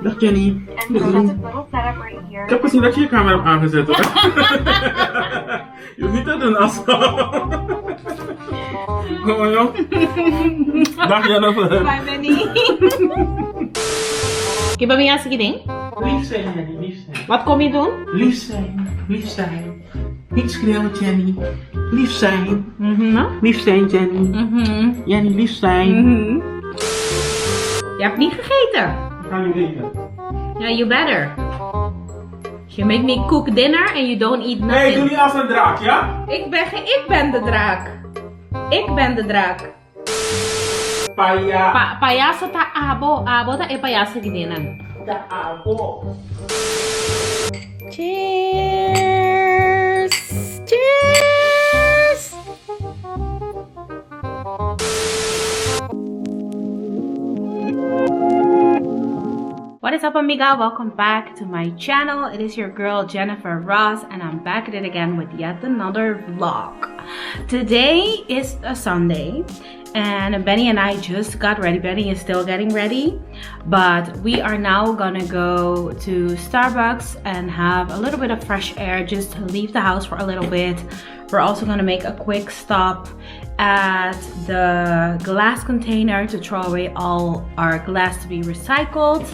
Dag Jenny. And so that's a little setup right here. Ik heb gezien dat je je camera hebt aangezet hoor. Je hoeft niet te doen alsof. Kom maar joh. Dag Jennifer. Bye Benny. Oké, ben je sige ding? Lief zijn Jenny, lief zijn. Wat kom je doen? Lief zijn, lief zijn. Niet schreeuwen Jenny. Lief zijn. Lief zijn Jenny. Jenny, lief zijn. Je hebt niet gegeten. Ik ga nu eten. Yeah, you better. You make me cook dinner and you don't eat nothing. Nee, doe niet als een draak, ja? Ik ben de draak. Ik ben de draak. Payaso ta abo. Abo ta e payaso gidinan. De abo. Cheers! Cheers! What is up amiga? Welcome back to my channel. It is your girl Jennyfer Ross and I'm back at it again with yet another vlog. Today is a Sunday and Benny and I just got ready. Benny is still getting ready, but we are now gonna go to Starbucks and have a little bit of fresh air, just to leave the house for a little bit. We're also gonna make a quick stop at the glass container to throw away all our glass to be recycled.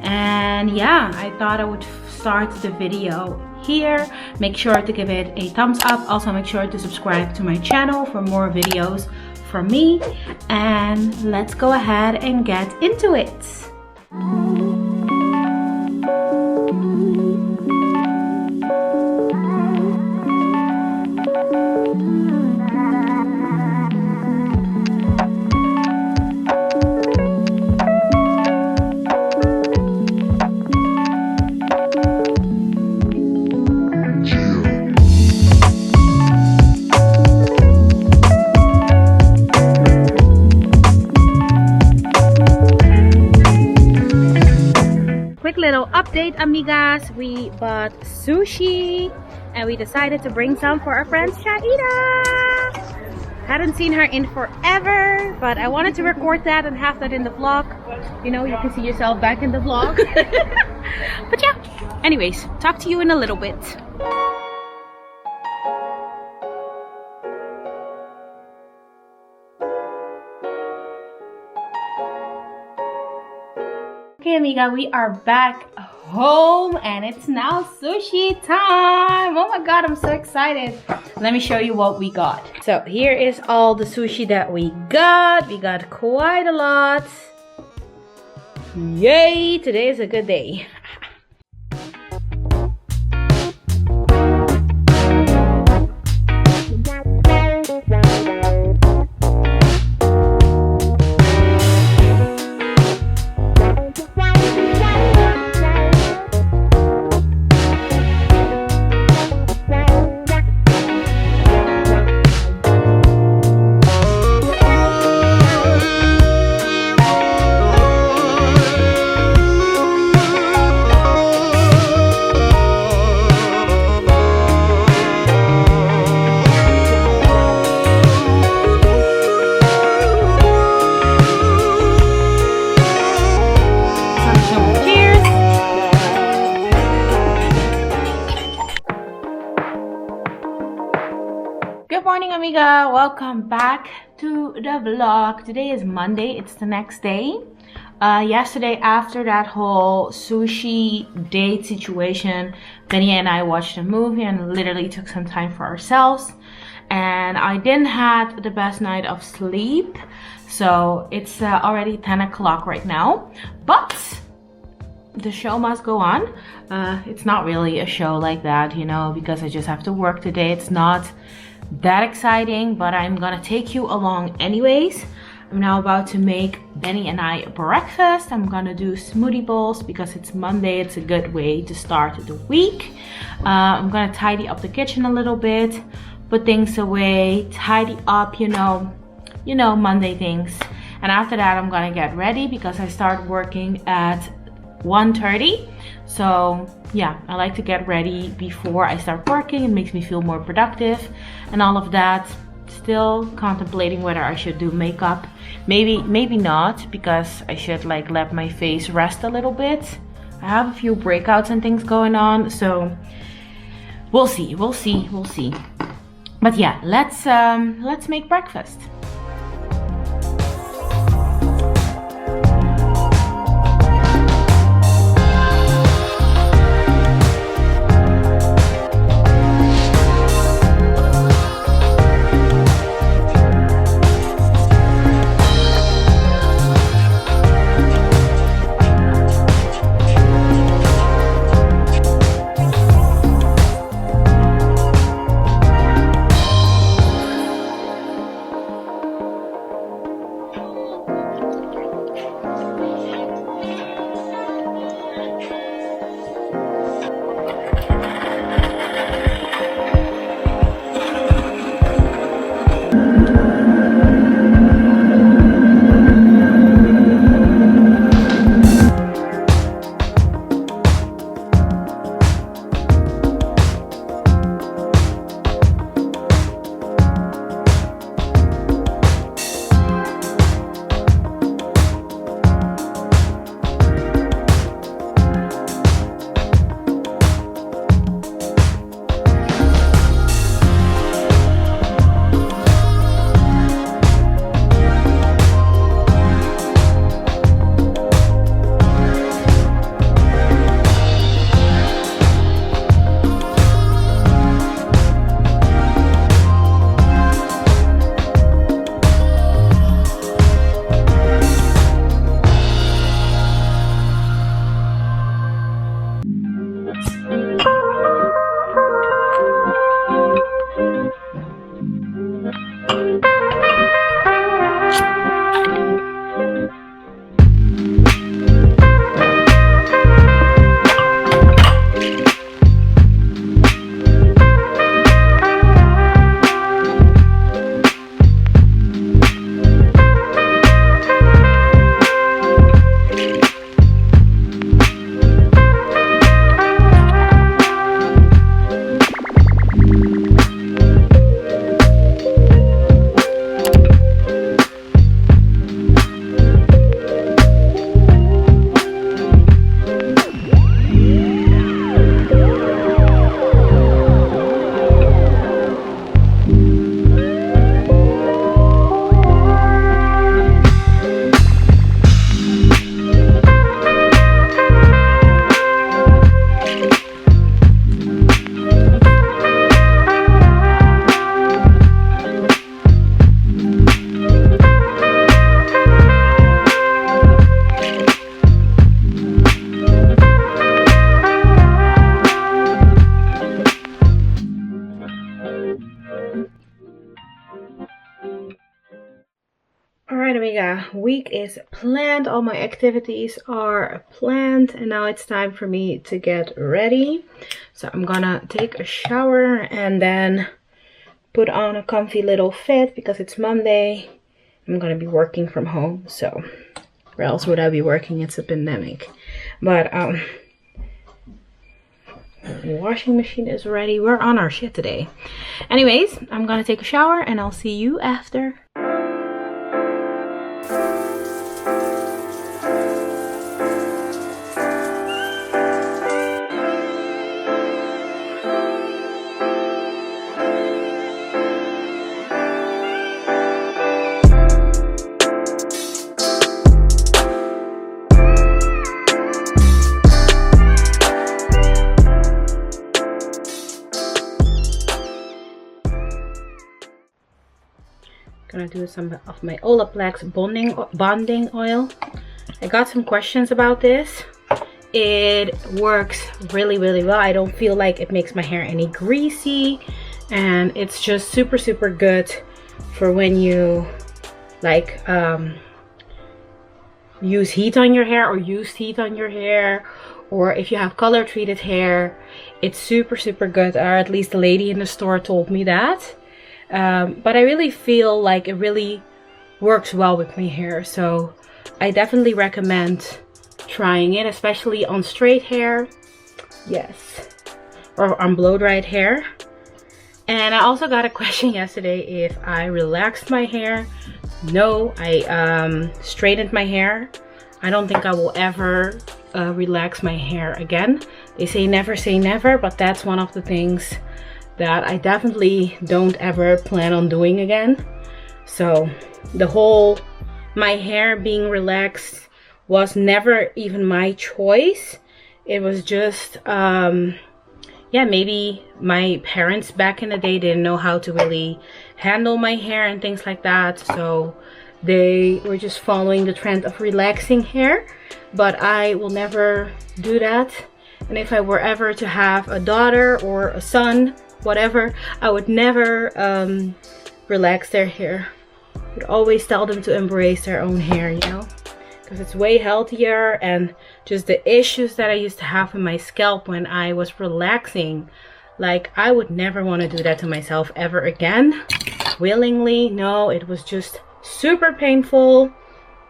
And yeah, I thought I would start the video here. Make sure to give it a thumbs up. Also make sure to subscribe to my channel for more videos from me. And let's go ahead and get into it. Little update amigas, we bought sushi and we decided to bring some for our friend Shaida. Hadn't seen her in forever, but I wanted to record that and have that in the vlog. You know, you can see yourself back in the vlog. But yeah, anyways, talk to you in a little bit. Okay amiga, we are back home and it's now sushi time. Oh my god, I'm so excited. Let me show you what we got. So here is all the sushi that we got. We got quite a lot. Yay, today is a good day. Good morning amiga, welcome back to the vlog. Today is Monday, it's the next day. Yesterday after that whole sushi date situation, Benny and I watched a movie and literally took some time for ourselves. And I didn't have the best night of sleep, so it's already 10 o'clock right now. But the show must go on. It's not really a show like that, you know, because I just have to work today. It's not that exciting, but I'm gonna take you along anyways. I'm now about to make Benny and I breakfast. I'm gonna do smoothie bowls because it's Monday. It's a good way to start the week. I'm gonna tidy up the kitchen a little bit, put things away, tidy up, you know, Monday things. And after that I'm gonna get ready because I start working at 1:30. So yeah, I like to get ready before I start working. It makes me feel more productive and all of that. Still contemplating whether I should do makeup. Maybe not, because I should like let my face rest a little bit. I have a few breakouts and things going on, so we'll see. But yeah, let's make breakfast. Alright, amiga, week is planned. All my activities are planned, and now it's time for me to get ready. So I'm gonna take a shower and then put on a comfy little fit because it's Monday. I'm gonna be working from home, so where else would I be working? It's a pandemic. But washing machine is ready. We're on our shit today. Anyways, I'm gonna take a shower and I'll see you after. Gonna do some of my Olaplex bonding oil. I got some questions about this. It works really well. I don't feel like it makes my hair any greasy, and it's just super good for when you like use heat on your hair or use heat on your hair, or if you have color treated hair. It's super good, or at least the lady in the store told me that. But I really feel like it really works well with my hair, so I definitely recommend trying it, especially on straight hair, yes, or on blow dried hair. And I also got a question yesterday if I relaxed my hair. No, I straightened my hair. I don't think I will ever relax my hair again. They say never, but that's one of the things that I definitely don't ever plan on doing again. So the whole my hair being relaxed was never even my choice. It was just yeah, maybe my parents back in the day didn't know how to really handle my hair and things like that, so they were just following the trend of relaxing hair. But I will never do that, and if I were ever to have a daughter or a son, whatever, I would never relax their hair. I would always tell them to embrace their own hair, you know, because it's way healthier. And just the issues that I used to have in my scalp when I was relaxing, like I would never want to do that to myself ever again willingly. No, it was just super painful.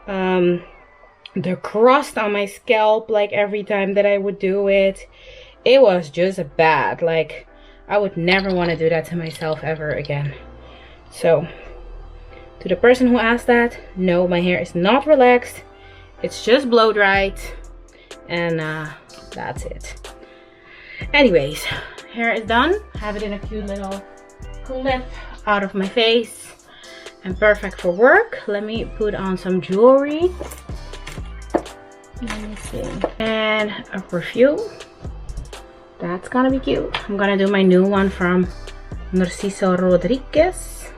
The crust on my scalp, like every time that I would do it, it was just bad. Like I would never want to do that to myself ever again. So to the person who asked that, no, my hair is not relaxed, it's just blow dried, and that's it. Anyways, hair is done. I have it in a cute little clip out of my face and perfect for work. Let me put on some jewelry. Let me see. And a perfume. That's gonna be cute. I'm gonna do my new one from Narciso Rodriguez.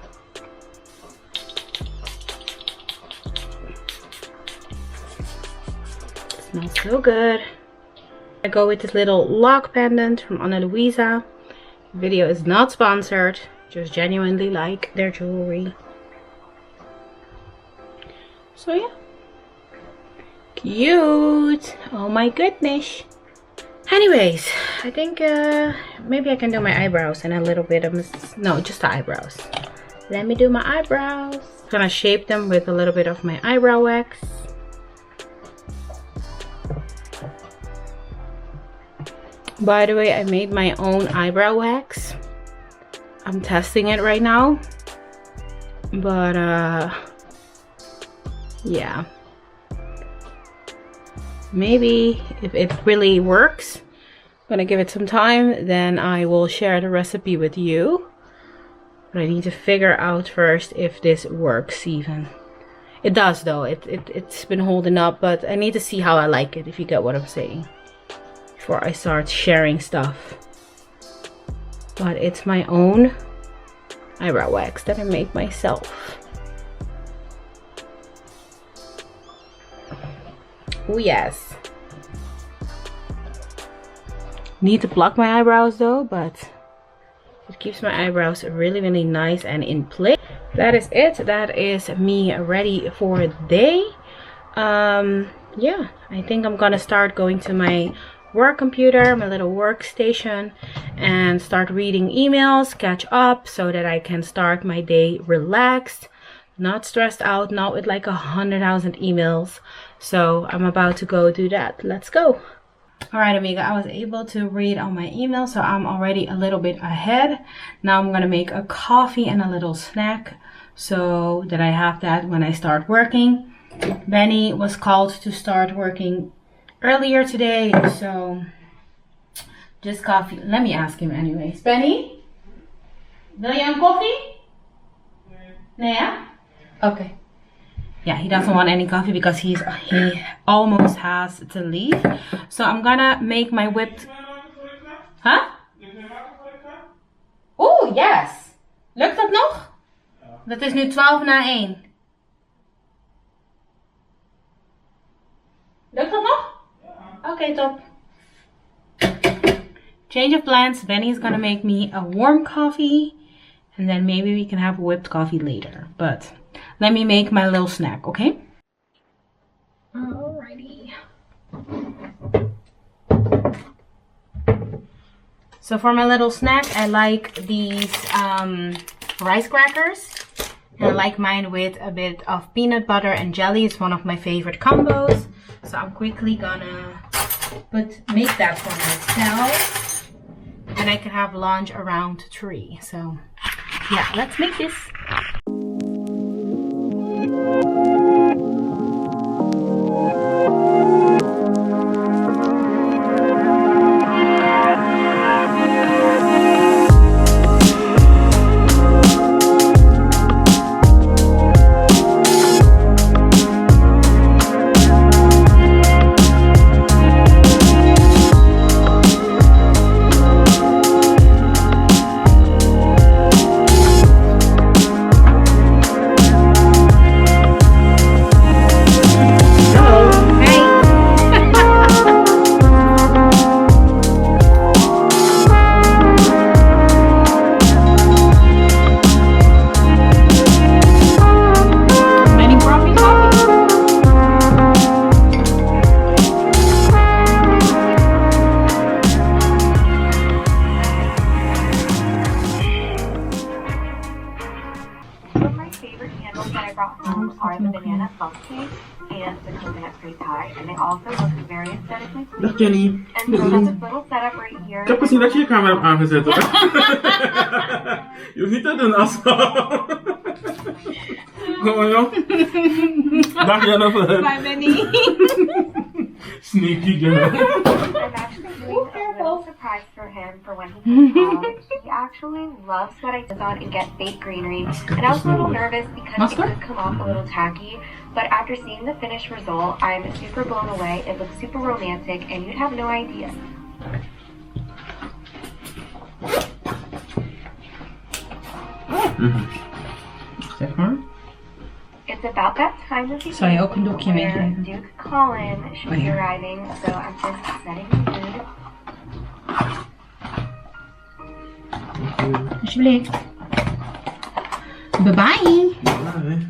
Smells so good. I go with this little lock pendant from Ana Luisa. The video is not sponsored, just genuinely like their jewelry. So yeah, cute. Oh my goodness. Anyways, I think maybe I can do my eyebrows and a little bit of no, just the eyebrows. Let me do my eyebrows. I'm gonna shape them with a little bit of my eyebrow wax. By the way, I made my own eyebrow wax. I'm testing it right now, but yeah, maybe if it really works, I'm gonna give it some time, then I will share the recipe with you. But I need to figure out first if this works even. It does though, it's been holding up, but I need to see how I like it, if you get what I'm saying, before I start sharing stuff. But it's my own eyebrow wax that I make myself. Oh yes. Need to pluck my eyebrows though, but it keeps my eyebrows really, really nice and in place. That is it. That is me ready for the day. Yeah, I think I'm gonna start going to my work computer, my little workstation, and start reading emails, catch up, so that I can start my day relaxed, not stressed out, not with like 100,000 emails. So I'm about to go do that. Let's go. All right, amiga, I was able to read all my emails, so I'm already a little bit ahead. Now I'm gonna make a coffee and a little snack so that I have that when I start working. Benny was called to start working earlier today, so just coffee. Let me ask him anyways. Benny, wil je een koffie? Nee, yeah? Okay. Yeah, he doesn't want any coffee because he almost has to leave. So I'm gonna make my whipped. Huh? Oh, yes. Lukt dat nog? Dat is nu 12 na 1. Lukt dat nog? Okay, top. Change of plans. Benny is gonna make me a warm coffee, and then maybe we can have whipped coffee later. But let me make my little snack, okay? Alrighty. So for my little snack, I like these rice crackers. And I like mine with a bit of peanut butter and jelly. It's one of my favorite combos. So I'm quickly gonna make that for myself. And I can have lunch around 3. So yeah, let's make this. also looks very aesthetically Dag pleasing. Jenny. And so that's a little setup right here. Ik heb gezien dat je je camera hebt aangezet hoor. Je hoeft niet te doen alsof. Kom maar joh. Dag Jennifer. Bye, Benny. Sneaky girl. I'm actually doing a little surprise for him for when he comes home. He actually loves what I did on and get fake greenery. And I was a little nervous because it could come off a little tacky. But after seeing the finished result, I'm super blown away. It looks super romantic and you'd have no idea. Zeg maar. It's about that time of the Zou je year ook een doekje where meegeven? Duke Colin should be arriving, so I'm just setting the mood. Alsjeblieft. Bye bye. Bye.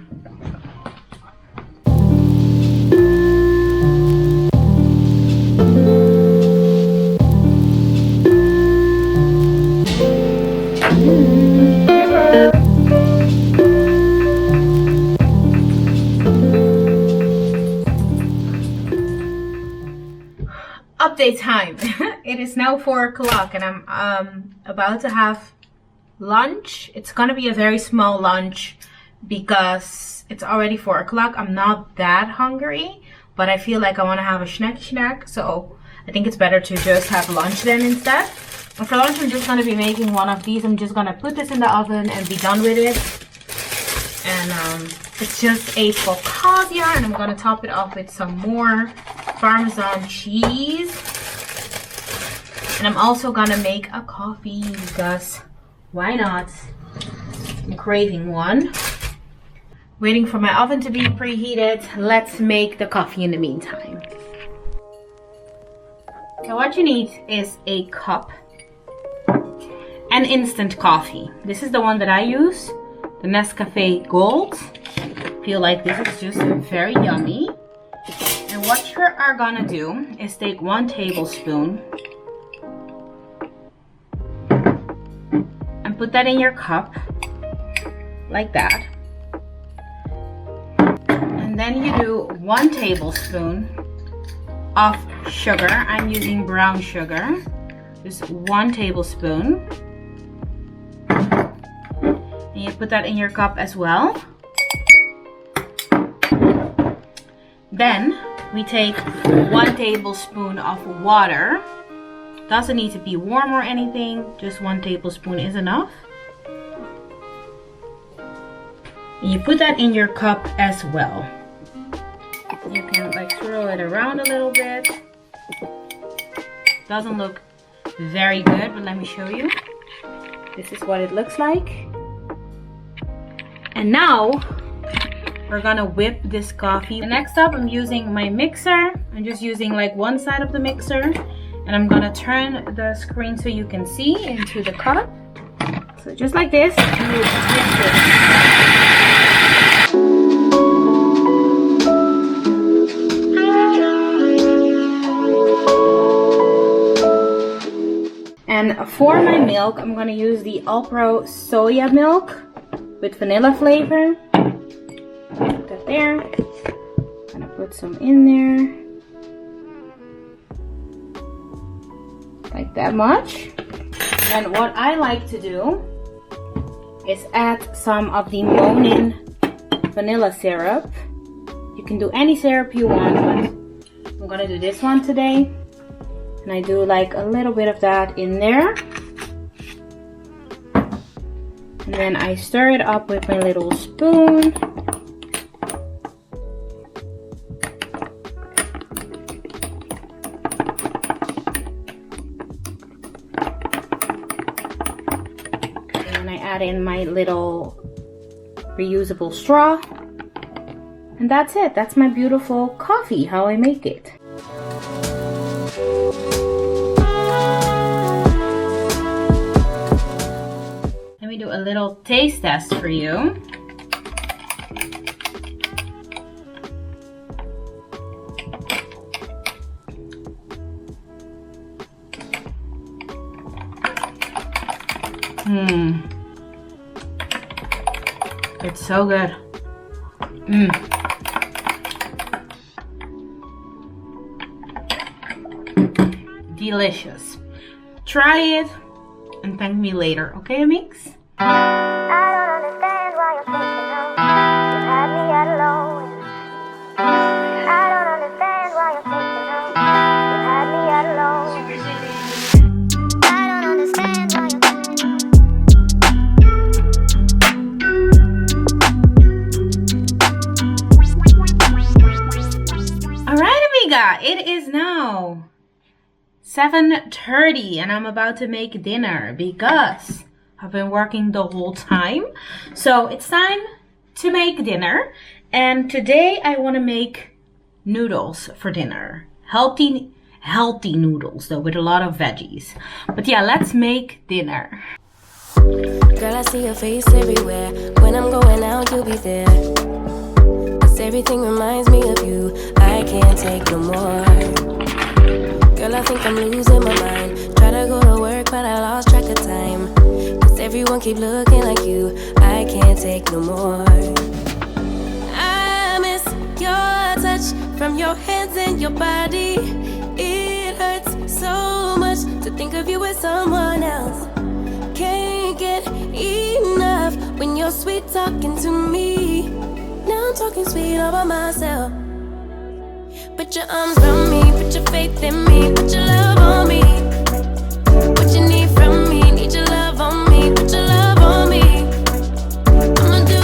Update time. It is now 4 o'clock and I'm about to have lunch. It's gonna be a very small lunch because it's already 4 o'clock. I'm not that hungry, but I feel like I want to have a snack, so I think it's better to just have lunch then instead. And for lunch I'm just gonna be making one of these. I'm just gonna put this in the oven and be done with it. And it's just a focaccia and I'm gonna top it off with some more Parmesan cheese. And I'm also gonna make a coffee because why not? I'm craving one. Waiting for my oven to be preheated. Let's make the coffee in the meantime. So what you need is a cup and instant coffee. This is the one that I use, the Nescafe Gold. I feel like this is just very yummy. And what you are gonna do is take 1 tablespoon and put that in your cup like that. And then you do 1 tablespoon of sugar. I'm using brown sugar. Just 1 tablespoon. And you put that in your cup as well. Then we take 1 tablespoon of water. Doesn't need to be warm or anything, just 1 tablespoon is enough. And you put that in your cup as well. You can like swirl it around a little bit. Doesn't look very good, but let me show you. This is what it looks like. And now we're gonna whip this coffee. Next up, I'm using my mixer. I'm just using like 1 side of the mixer. And I'm gonna turn the screen so you can see into the cup. So just like this, you whip this. And for my milk, I'm gonna use the Alpro soya milk with vanilla flavor. Put that there. I'm gonna put some in there. Like that much. And what I like to do is add some of the Monin vanilla syrup. You can do any syrup you want, but I'm gonna do this one today. And I do like a little bit of that in there. And then I stir it up with my little spoon. Add in my little reusable straw, and that's it. That's my beautiful coffee, how I make it. Let me do a little taste test for you. It's so good. delicious. Try it and thank me later, okay, Amix? I don't understand why you're thinking of me. You had me at a low. I don't understand why you're thinking of me. You had me at a low. I don't understand why you're Alright, amiga, it is now 7:30 and I'm about to make dinner because I've been working the whole time. So it's time to make dinner. And today I want to make noodles for dinner. Healthy noodles though, with a lot of veggies. But yeah, let's make dinner. Girl, I see your face everywhere. When I'm going out, you'll be there. 'Cause everything reminds me of you. I can't take no more. Girl, I think I'm losing my mind. Try to go to work, but I lost track of time. 'Cause everyone keep looking like you. I can't take no more. I miss your touch from your hands and your body. It hurts so much to think of you as someone else. Can't get enough when you're sweet talking to me. Now I'm talking sweet all by myself. Put your arms around me, put your faith in me, put your love on me. What you need from me, need your love on me, put your love on me. I'ma do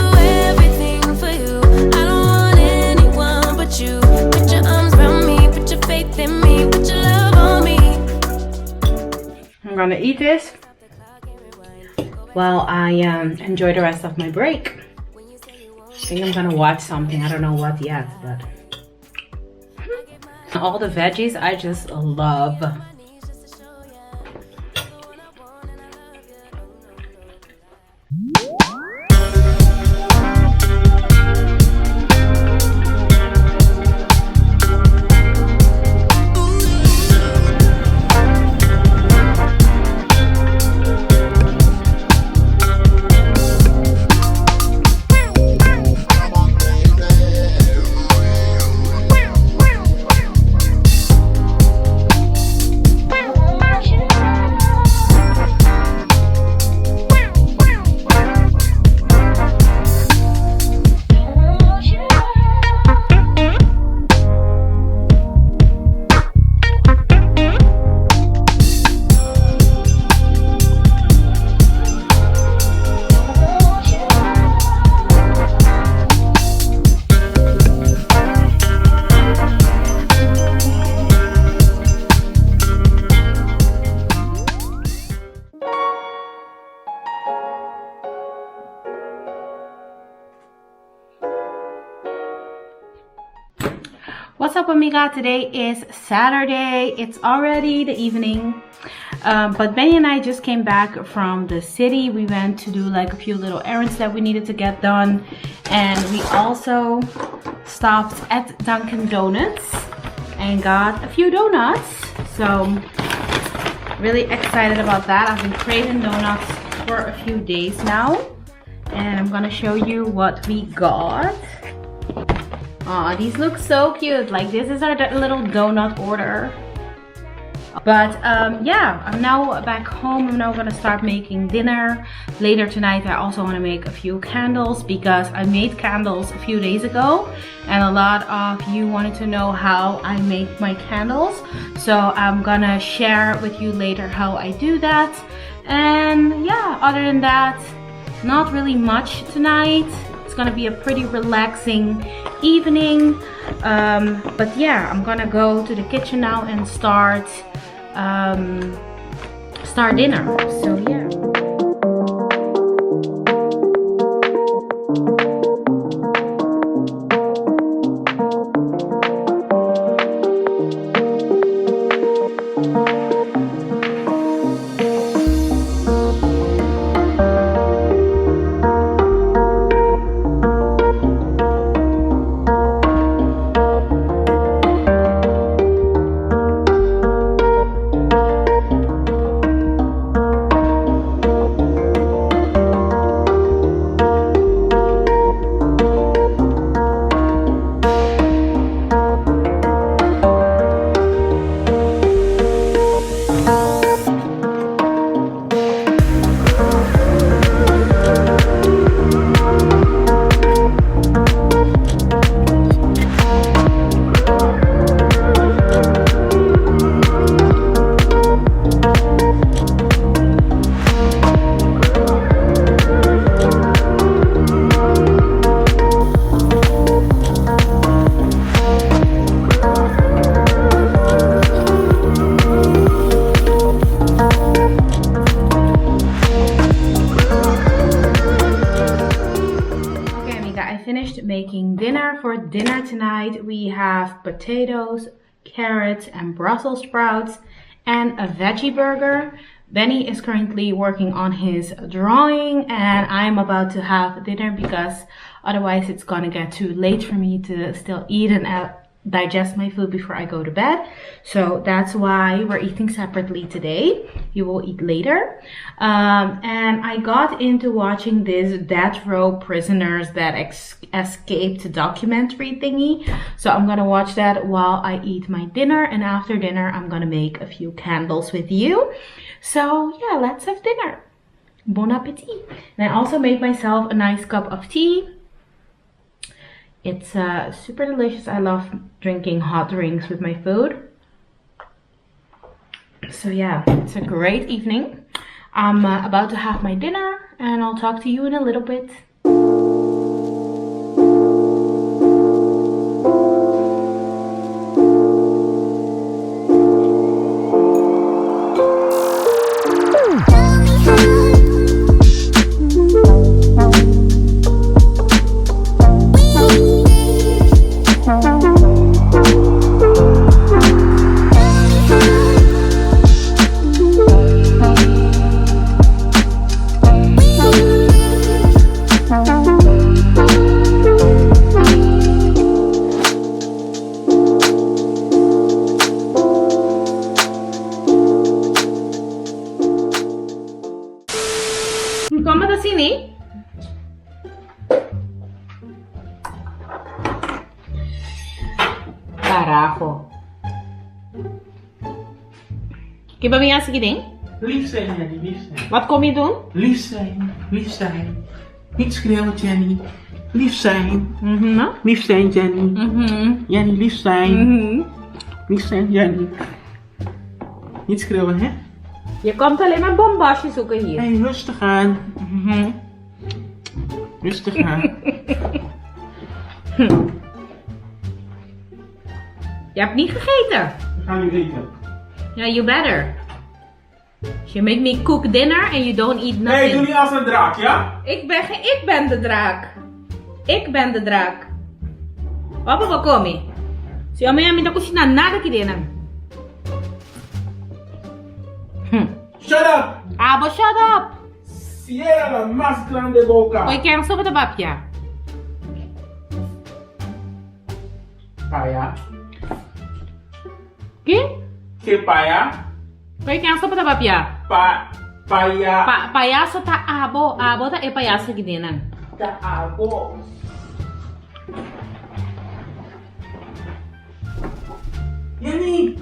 everything for you. I don't want anyone but you. Put your arms around me, put your faith in me, put your love on me. I'm gonna eat this while I enjoy the rest of my break. I think I'm gonna watch something. I don't know what yet, but all the veggies I just love. What's up, amiga? Today is Saturday. It's already the evening. But Benny and I just came back from the city. We went to do like a few little errands that we needed to get done. And we also stopped at Dunkin Donuts and got a few donuts. So really excited about that. I've been craving donuts for a few days now. And I'm gonna show you what we got. Aw, these look so cute. Like, this is our little donut order. But yeah, I'm now back home. I'm now gonna start making dinner. Later tonight I also want to make a few candles because I made candles a few days ago and a lot of you wanted to know how I make my candles. So I'm gonna share with you later how I do that. And yeah, other than that, not really much tonight. It's gonna be a pretty relaxing evening. But yeah, I'm gonna go to the kitchen now and start dinner. So yeah. here for dinner tonight. We have potatoes, carrots, and Brussels sprouts, and a veggie burger. Benny is currently working on his drawing, and I'm about to have dinner because otherwise it's gonna get too late for me to still eat and digest my food before I go to bed. So that's why we're eating separately today. You will eat later. And I got into watching this death row prisoners that escaped documentary thingy. So I'm gonna watch that while I eat my dinner, and after dinner I'm gonna make a few candles with you. So yeah, let's have dinner. Bon appetit. And I also made myself a nice cup of tea. It's super delicious. I love drinking hot drinks with my food. So yeah, it's a great evening. I'm about to have my dinner and I'll talk to you in a little bit. Kom ke sini. Carajo. Que ben je geding? Lief zijn, Jenny, lief zijn. Wat kom je doen? Lief zijn, lief zijn. Niet schreeuwen, Jenny. Lief zijn. Lief zijn, Jenny. Jenny, lief zijn. Lief zijn, Jenny. Niet schreeuwen, hè? Je komt alleen maar bombasjes zoeken hier. Hey, rustig aan. Rustig aan. Je hebt niet gegeten. We gaan nu eten. Yeah, you better. You make me cook dinner and you don't eat nothing. Nee, doe niet als een draak, ja? Ik ben de draak. Ik ben de draak. Papa, wat kom je? Si mamaya minta cocinar nada aqui dentro. Shut up! Abo, shut up! Cierra la más grande boca. Hoy quero sopa de papia. Paya. Que? Que paya? Hoy quero sopa de papia. Paya. Payaso tá abo. Abo tá e payaso aqui dentro. Da abo. Jenny!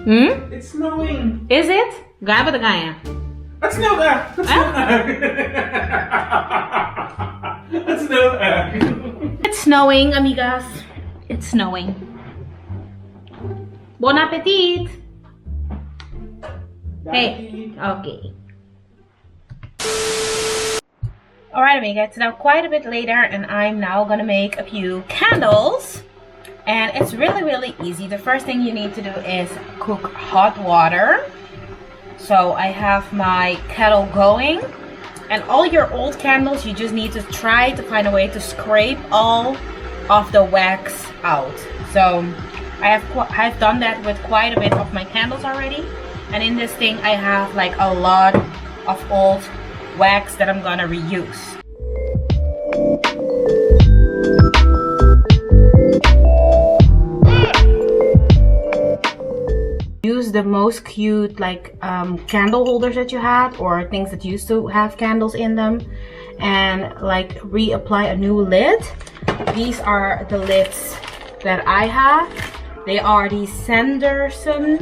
It's snowing. Is it? Gaya ba da gaya? It's snow there. It's snow there. It's snow there. It's snowing, amigas. It's snowing. Bon appetit! Hey, okay. Alright, amiga, it's now quite a bit later and I'm now gonna make a few candles. And it's really easy. The first thing you need to do is cook hot water. So I have my kettle going. And all your old candles, you just need to try to find a way to scrape all of the wax out. So I've done that with quite a bit of my candles already. And in this thing I have like a lot of old wax that I'm gonna reuse. Use the most cute like candle holders that you had, or things that used to have candles in them, and like reapply a new lid. These are the lids that I have. They are the Sanderson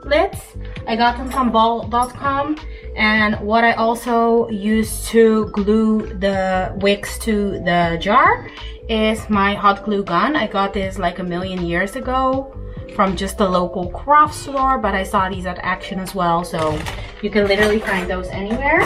lids. I got them from ball.com. And what I also use to glue the wicks to the jar is my hot glue gun. I got this like a million years ago from just a local craft store, but I saw these at Action as well, so you can literally find those anywhere.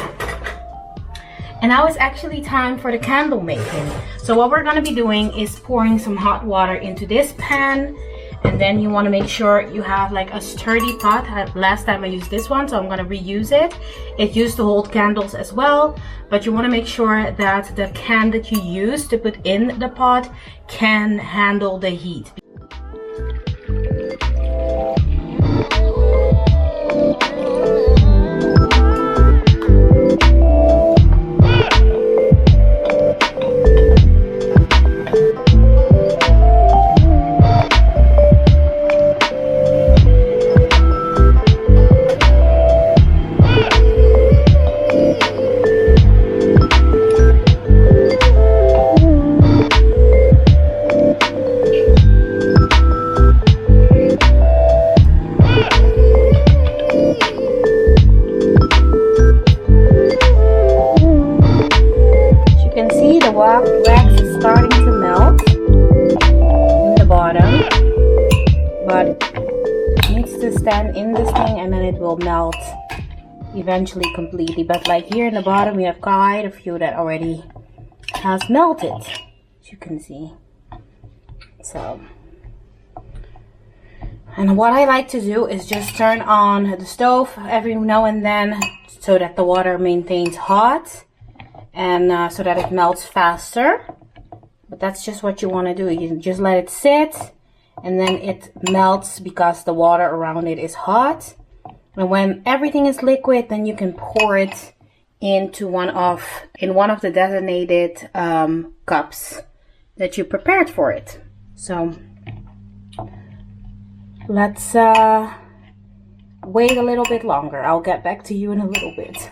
And now it's actually time for the candle making. So what we're gonna be doing is pouring some hot water into this pan, And then you want to make sure you have like a sturdy pot. Last time I used this one, so I'm going to reuse it. It used to hold candles as well, but you want to make sure that the can that you use to put in the pot can handle the heat. Wax is starting to melt in the bottom, but it needs to stand in this thing and then it will melt eventually completely. But like here in the bottom we have quite a few that already has melted, as you can see. So, and what I like to do is just turn on the stove every now and then so that the water maintains hot, and so that it melts faster. But that's just what you want to do. You just let it sit and then it melts because the water around it is hot. And when everything is liquid, then you can pour it into one of the designated cups that you prepared for it. So let's wait a little bit longer. I'll get back to you in a little bit.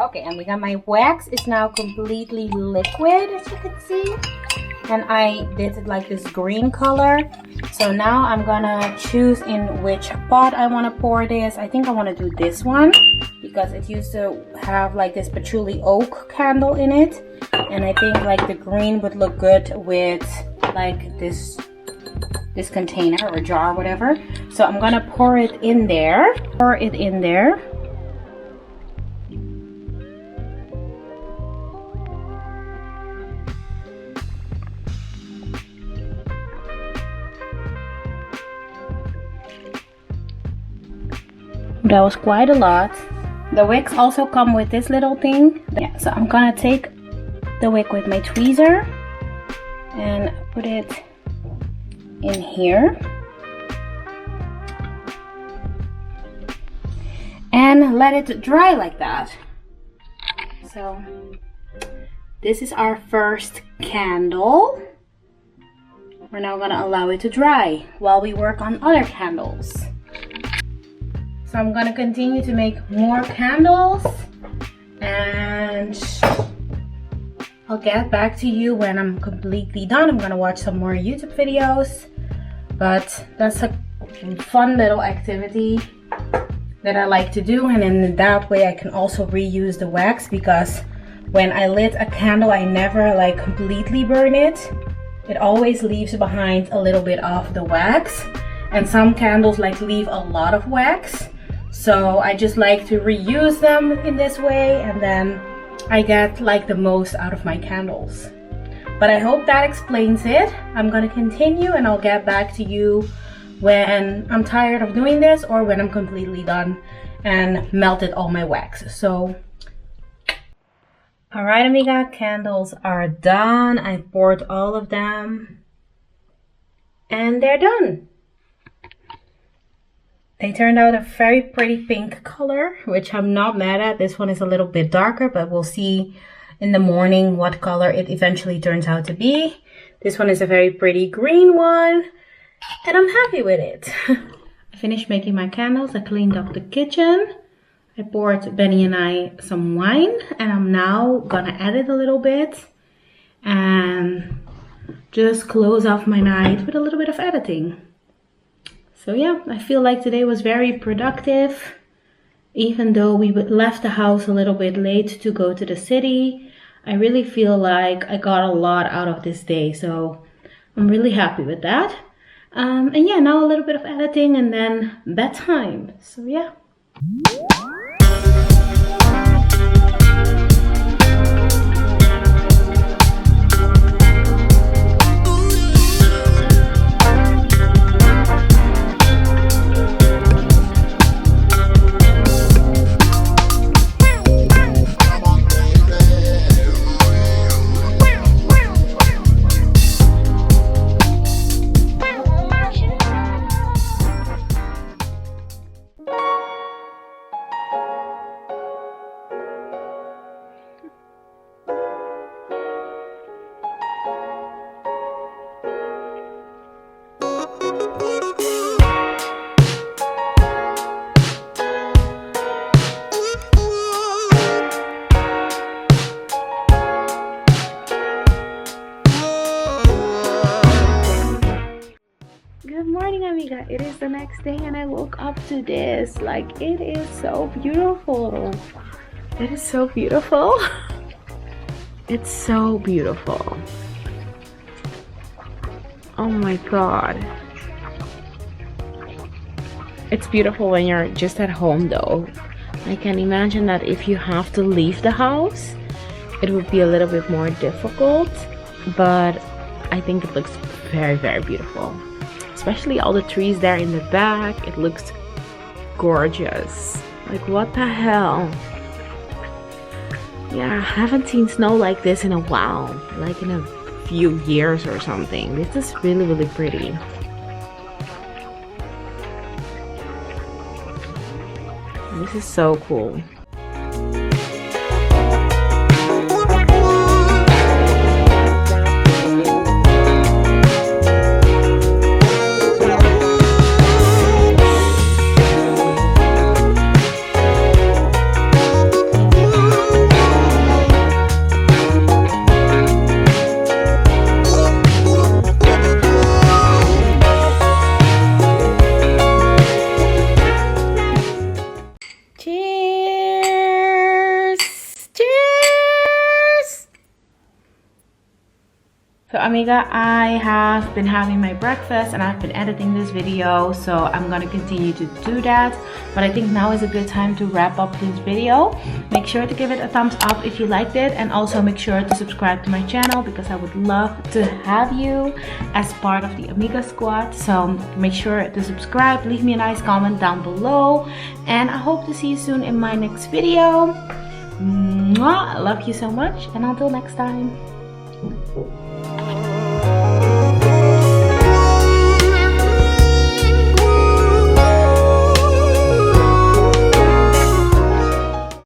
Okay, and we got my wax is now completely liquid, as you can see, and I did it like this green color. So now I'm gonna choose in which pot I want to pour this. I think I want to do this one because it used to have like this patchouli oak candle in it, and I think like the green would look good with like this container or jar or whatever. So I'm gonna pour it in there. That was quite a lot. The wicks also come with this little thing. Yeah, so I'm gonna take the wick with my tweezer and put it in here. And let it dry like that. So this is our first candle. We're now gonna allow it to dry while we work on other candles. So I'm gonna continue to make more candles, and I'll get back to you when I'm completely done. I'm gonna watch some more YouTube videos, but that's a fun little activity that I like to do, and in that way I can also reuse the wax, because when I lit a candle I never like completely burn it. It always leaves behind a little bit of the wax, and some candles like leave a lot of wax. So I just like to reuse them in this way, and then I get like the most out of my candles. But I hope that explains it. I'm gonna continue and I'll get back to you when I'm tired of doing this or when I'm completely done and melted all my wax. So, alright amiga, candles are done. I poured all of them and they're done. They turned out a very pretty pink color, which I'm not mad at. This one is a little bit darker, but we'll see in the morning what color it eventually turns out to be. This one is a very pretty green one, and I'm happy with it. I finished making my candles. I cleaned up the kitchen. I poured Benny and I some wine, and I'm now gonna edit a little bit and just close off my night with a little bit of editing. So yeah, I feel like today was very productive. Even though we left the house a little bit late to go to the city, I really feel like I got a lot out of this day, so I'm really happy with that. And yeah, now a little bit of editing and then bedtime. So yeah. Good morning, amiga. It is the next day and I woke up to this. Like, it is so beautiful. It is so beautiful. It's so beautiful. Oh my god. It's beautiful when you're just at home though. I can imagine that if you have to leave the house, it would be a little bit more difficult, but I think it looks very, very beautiful. Especially all the trees there in the back. It looks gorgeous. Like, what the hell? Yeah, I haven't seen snow like this in a while. Like in a few years or something. This is really, really pretty. This is so cool. So amiga, I have been having my breakfast and I've been editing this video, so I'm gonna continue to do that, but I think now is a good time to wrap up this video. Make sure to give it a thumbs up if you liked it, and also make sure to subscribe to my channel because I would love to have you as part of the Amiga squad. So make sure to subscribe, leave me a nice comment down below, and I hope to see you soon in my next video. Mwah! I love you so much, and until next time.